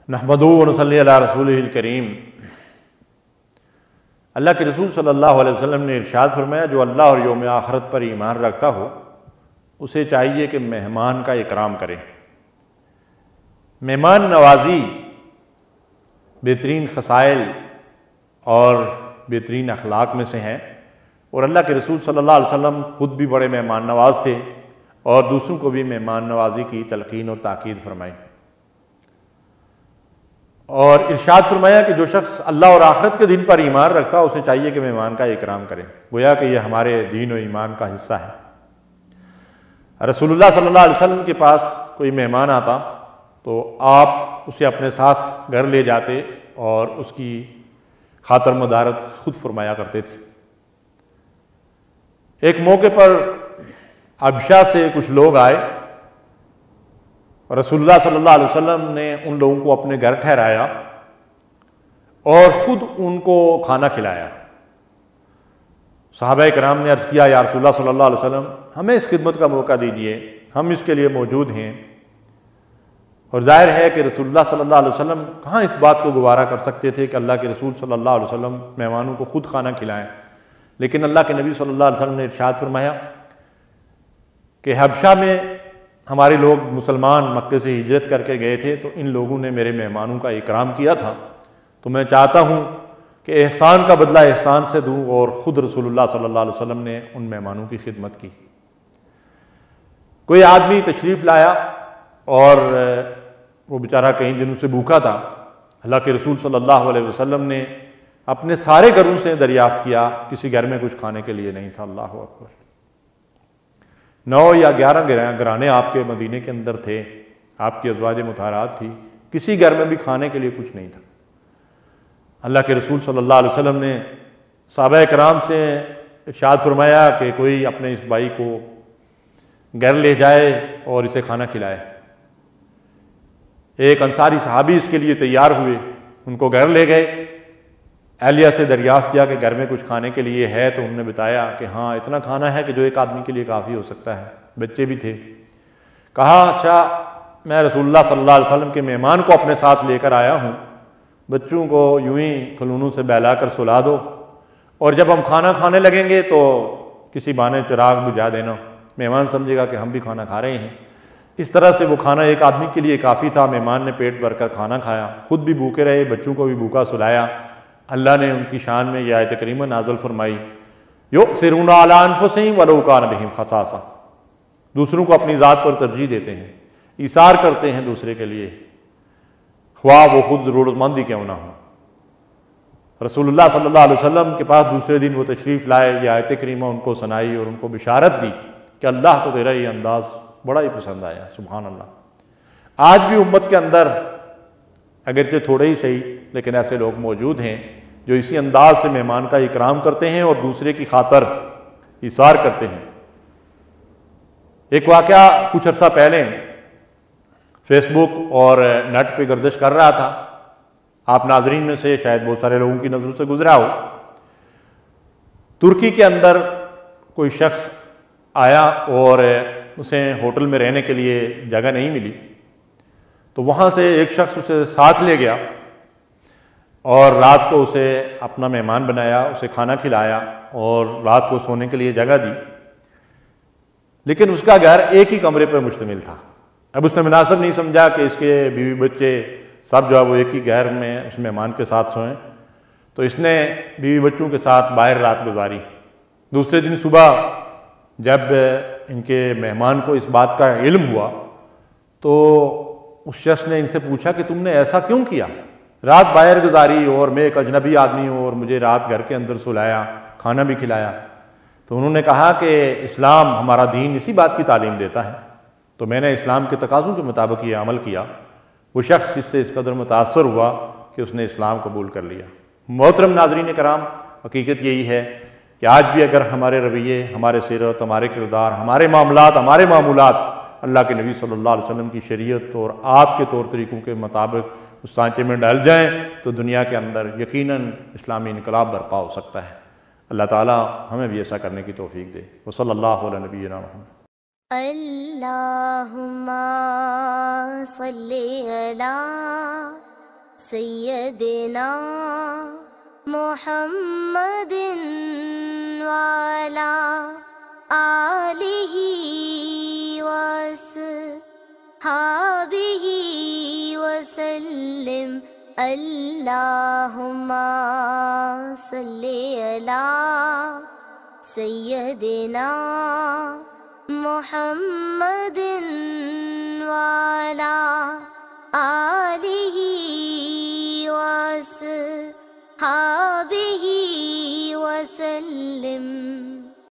نحمدہ ونصلی علی رسولہ الکریم۔ اللہ کے رسول صلی اللہ علیہ وسلم نے ارشاد فرمایا، جو اللہ اور یوم آخرت پر ایمان رکھتا ہو اسے چاہیے کہ مہمان کا اکرام کرے۔ مہمان نوازی بہترین خصائل اور بہترین اخلاق میں سے ہیں، اور اللہ کے رسول صلی اللہ علیہ وسلم خود بھی بڑے مہمان نواز تھے اور دوسروں کو بھی مہمان نوازی کی تلقین اور تاکید فرمائی، اور ارشاد فرمایا کہ جو شخص اللہ اور آخرت کے دن پر ایمان رکھتا اسے چاہیے کہ مہمان کا اکرام کرے، گویا کہ یہ ہمارے دین و ایمان کا حصہ ہے۔ رسول اللہ صلی اللہ علیہ وسلم کے پاس کوئی مہمان آتا تو آپ اسے اپنے ساتھ گھر لے جاتے اور اس کی خاطر مدارت خود فرمایا کرتے تھے۔ ایک موقع پر حبشہ سے کچھ لوگ آئے، رسول اللہ صلی اللہ علیہ وسلم نے ان لوگوں کو اپنے گھر ٹھہرایا اور خود ان کو کھانا کھلایا۔ صحابہ کرام نے عرض کیا، یا رسول اللہ صلی اللہ علیہ وسلم ہمیں اس خدمت کا موقع دیجیے، ہم اس کے لیے موجود ہیں۔ اور ظاہر ہے کہ رسول اللہ صلی اللہ علیہ وسلم کہاں اس بات کو گوارا کر سکتے تھے کہ اللہ کے رسول صلی اللہ علیہ وسلم مہمانوں کو خود کھانا کھلائیں، لیکن اللہ کے نبی صلی اللہ علیہ وسلم نے ارشاد فرمایا کہ حبشہ میں ہمارے لوگ مسلمان مکے سے ہجرت کر کے گئے تھے تو ان لوگوں نے میرے مہمانوں کا اکرام کیا تھا، تو میں چاہتا ہوں کہ احسان کا بدلہ احسان سے دوں، اور خود رسول اللہ صلی اللہ علیہ وسلم نے ان مہمانوں کی خدمت کی۔ کوئی آدمی تشریف لایا اور وہ بیچارہ کئی دنوں سے بھوکا تھا، اللہ کے رسول صلی اللہ علیہ وسلم نے اپنے سارے گھروں سے دریافت کیا، کسی گھر میں کچھ کھانے کے لیے نہیں تھا۔ اللہ اکبر! 9 یا 11 گھرانے آپ کے مدینے کے اندر تھے، آپ کی ازواج مطہرات تھی، کسی گھر میں بھی کھانے کے لیے کچھ نہیں تھا۔ اللہ کے رسول صلی اللہ علیہ وسلم نے صحابہ کرام سے ارشاد فرمایا کہ کوئی اپنے اس بھائی کو گھر لے جائے اور اسے کھانا کھلائے۔ ایک انصاری صحابی اس کے لیے تیار ہوئے، ان کو گھر لے گئے، اہلیہ سے دریافت کیا کہ گھر میں کچھ کھانے کے لیے ہے، تو انہوں نے بتایا کہ ہاں اتنا کھانا ہے کہ جو ایک آدمی کے لیے کافی ہو سکتا ہے، بچے بھی تھے۔ کہا اچھا میں رسول اللہ صلی اللہ علیہ وسلم کے مہمان کو اپنے ساتھ لے کر آیا ہوں، بچوں کو یوں ہی کھلونوں سے بہلا کر سلا دو، اور جب ہم کھانا کھانے لگیں گے تو کسی بہانے چراغ بجھا دینا، مہمان سمجھے گا کہ ہم بھی کھانا کھا رہے ہیں۔ اس طرح سے وہ کھانا ایک آدمی کے لیے کافی تھا، مہمان نے پیٹ بھر کر کھانا کھایا، خود بھی بھوکے رہے، بچوں کو بھی بھوکا سلایا۔ اللہ نے ان کی شان میں یہ آیت کریمہ نازل فرمائی، یؤثرون علی انفسہم ولو کان بہم خصاصہ، دوسروں کو اپنی ذات پر ترجیح دیتے ہیں، ایثار کرتے ہیں دوسرے کے لیے، خواہ وہ خود ضرورت مند ہی کیوں نہ ہو۔ رسول اللہ صلی اللہ علیہ وسلم کے پاس دوسرے دن وہ تشریف لائے، یہ آیت کریمہ ان کو سنائی اور ان کو بشارت دی کہ اللہ کو تیرا یہ انداز بڑا ہی پسند آیا۔ سبحان اللہ! آج بھی امت کے اندر اگرچہ تھوڑے ہی صحیح لیکن ایسے لوگ موجود ہیں جو اسی انداز سے مہمان کا اکرام کرتے ہیں اور دوسرے کی خاطر ایثار کرتے ہیں۔ ایک واقعہ کچھ عرصہ پہلے فیس بک اور نیٹ پہ گردش کر رہا تھا، آپ ناظرین میں سے شاید بہت سارے لوگوں کی نظروں سے گزرا ہو۔ ترکی کے اندر کوئی شخص آیا اور اسے ہوٹل میں رہنے کے لیے جگہ نہیں ملی، تو وہاں سے ایک شخص اسے ساتھ لے گیا اور رات کو اسے اپنا مہمان بنایا، اسے کھانا کھلایا اور رات کو سونے کے لیے جگہ دی، لیکن اس کا گھر ایک ہی کمرے پر مشتمل تھا۔ اب اس نے مناسب نہیں سمجھا کہ اس کے بیوی بچے سب جو ہے وہ ایک ہی گھر میں اس مہمان کے ساتھ سوئیں، تو اس نے بیوی بچوں کے ساتھ باہر رات گزاری۔ دوسرے دن صبح جب ان کے مہمان کو اس بات کا علم ہوا تو اس شخص نے ان سے پوچھا کہ تم نے ایسا کیوں کیا، رات باہر گزاری اور میں ایک اجنبی آدمی ہوں اور مجھے رات گھر کے اندر سلایا، کھانا بھی کھلایا۔ تو انہوں نے کہا کہ اسلام ہمارا دین اسی بات کی تعلیم دیتا ہے، تو میں نے اسلام کے تقاضوں کے مطابق یہ عمل کیا۔ وہ شخص اس سے اس قدر متاثر ہوا کہ اس نے اسلام قبول کر لیا۔ محترم ناظرین کرام، حقیقت یہی ہے کہ آج بھی اگر ہمارے رویے، ہمارے سیرت، ہمارے کردار، ہمارے معاملات، ہمارے معمولات اللہ کے نبی صلی اللہ علیہ وسلم کی شریعت اور آپ کے طور طریقوں کے مطابق اس سانچے میں ڈل جائیں تو دنیا کے اندر یقیناً اسلامی انقلاب برپا ہو سکتا ہے۔ اللہ تعالیٰ ہمیں بھی ایسا کرنے کی توفیق دے۔ وصلی اللہ علی نبینا محمد۔ اللہم صلی علی سیدنا محمد وعلی آلہ وصحبہ وسلم اللہم صلی علی سیدنا محمد وعلی آلہ وصحبہ وسلم.